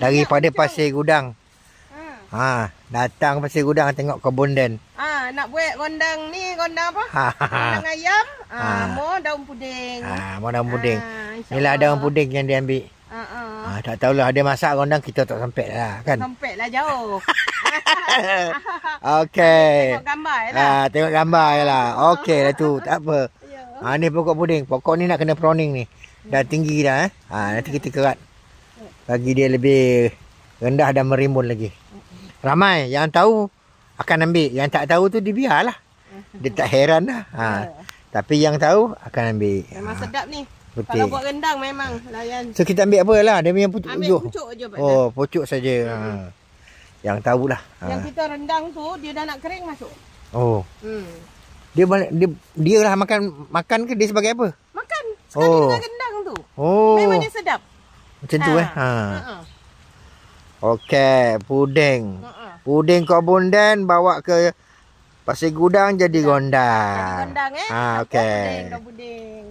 daripada Pasir Gudang. Datang Pasir Gudang tengok kebun Den. Nak buat gondang ni, gondang apa? Gondang ayam. Mau daun puding. Mau daun puding. Inilah daun puding yang dia ambil. Tak tahulah dia masak gondang, kita tak sampai lah kan. Sampai lah jauh. Okey. Tengok gambar je lah. Tengok gambar je lah. Okey lah tu, tak apa. Ni pokok puding. Pokok ni nak kena pruning ni. Dah tinggi dah. Nanti kita kerat. Bagi dia lebih rendah dan merimbun lagi. Ramai yang tahu akan ambil. Yang tak tahu tu dia biarlah. Dia tak heran lah. Tapi yang tahu akan ambil. Memang sedap ni. Betul. Kalau buat rendang memang layan. So kita ambil apa lah? Dia punya pucuk. Ambil pucuk je. Pucuk saja. Yang tahulah. Yang kita rendang tu dia dah nak kering masuk. Dia lah makan ke dia sebagai apa? Makan. Sekali dengan rendang tu. Memang dia sedap. Macam tu Okey, puding. Puding kebun Den bawa ke Pasir Gudang jadi gondang. Jadi gondang okey. Daun puding.